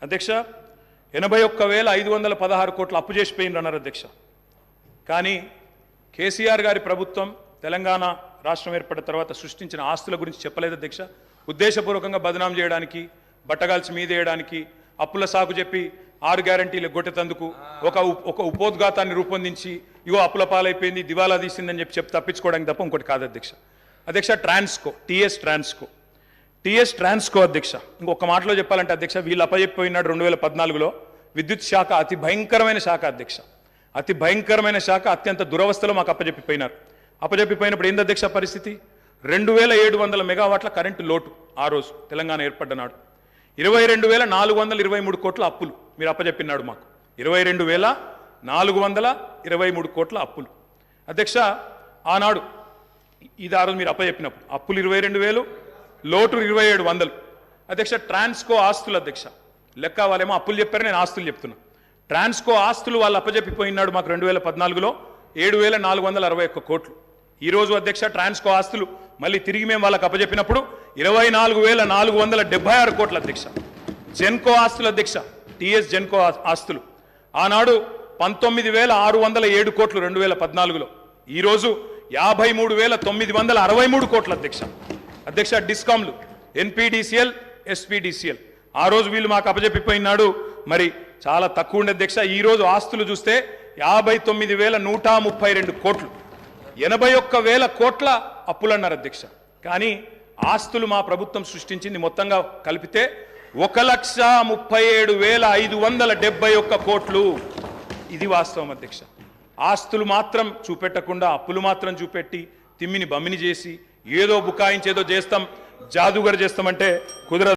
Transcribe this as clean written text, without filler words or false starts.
అధ్యక్ష 81,516 కోట్ల అప్పు చేసిపోయింది అన్నారు అధ్యక్ష. కానీ కేసీఆర్ గారి ప్రభుత్వం తెలంగాణ రాష్ట్రం ఏర్పడిన తర్వాత సృష్టించిన ఆస్తుల గురించి చెప్పలేదు అధ్యక్ష. ఉద్దేశపూర్వకంగా బదనాం చేయడానికి, బట్టగాల్చి మీదేయడానికి, అప్పుల సాకు చెప్పి 6 గ్యారంటీలు గొట్టెతందుకు ఒక ఉపోద్ఘాతాన్ని రూపొందించి ఇగో అప్పుల పాలైపోయింది, దివాలా తీసిందని చెప్పి తప్పించుకోవడానికి తప్ప ఇంకోటి కాదు అధ్యక్ష. అధ్యక్ష టీఎస్ ట్రాన్స్కో అధ్యక్ష, ఇంకొక మాటలో చెప్పాలంటే అధ్యక్ష, వీళ్ళు అప్పచెప్పిపోయినాడు 2014లో విద్యుత్ శాఖ అతి భయంకరమైన శాఖ అధ్యక్ష. అతి భయంకరమైన శాఖ, అత్యంత దురవస్థలో మాకు అప్పచెప్పిపోయినారు. అప్పచెప్పిపోయినప్పుడు ఏంది అధ్యక్ష పరిస్థితి? 2700 మెగావాట్ల కరెంటు లోటు ఆ రోజు తెలంగాణ ఏర్పడ్డ నాడు. 22,423 కోట్ల అప్పులు మీరు అప్పచెప్పినాడు మాకు. 22,423 కోట్ల అప్పులు అధ్యక్ష. ఆనాడు ఇది ఆ రోజు మీరు అప్పచెప్పినప్పుడు అప్పులు 22,000, లోటు 2,700 అధ్యక్ష. ట్రాన్స్కో ఆస్తులు అధ్యక్ష, లెక్క వాళ్ళేమో అప్పులు చెప్పారు, నేను ఆస్తులు చెప్తున్నా. ట్రాన్స్కో ఆస్తులు వాళ్ళు అప్పచెప్పిపోయినాడు మాకు 2014లో 7,461 కోట్లు. ఈరోజు అధ్యక్ష ట్రాన్స్కో ఆస్తులు మళ్ళీ తిరిగి మేము వాళ్ళకి అప్పచెప్పినప్పుడు 24,476 కోట్ల అధ్యక్ష. జెన్కో ఆస్తులు అధ్యక్ష, టీఎస్ జెన్కో ఆస్తులు ఆనాడు 19,607 కోట్లు 2014లో, ఈరోజు 53,963 కోట్ల అధ్యక్ష. అధ్యక్ష డిస్కామ్లు ఎన్పీడీసీఎల్, ఎస్పీడీసీఎల్ ఆ రోజు వీళ్ళు మాకు అప్పచెప్పిపోయినాడు మరి చాలా తక్కువ ఉండే అధ్యక్ష. ఈరోజు ఆస్తులు చూస్తే 59,132 కోట్లు, 81,000 కోట్ల అప్పులు అన్నారు అధ్యక్ష. కానీ ఆస్తులు మా ప్రభుత్వం సృష్టించింది మొత్తంగా కలిపితే 1,37,571 కోట్లు. ఇది వాస్తవం అధ్యక్ష. ఆస్తులు మాత్రం చూపెట్టకుండా అప్పులు మాత్రం చూపెట్టి తిమ్మిని బమ్మిని చేసి ఏదో బుకాయించి ఏదో చేస్తాం, జాదుగర్ చేస్తామంటే కుదరదు.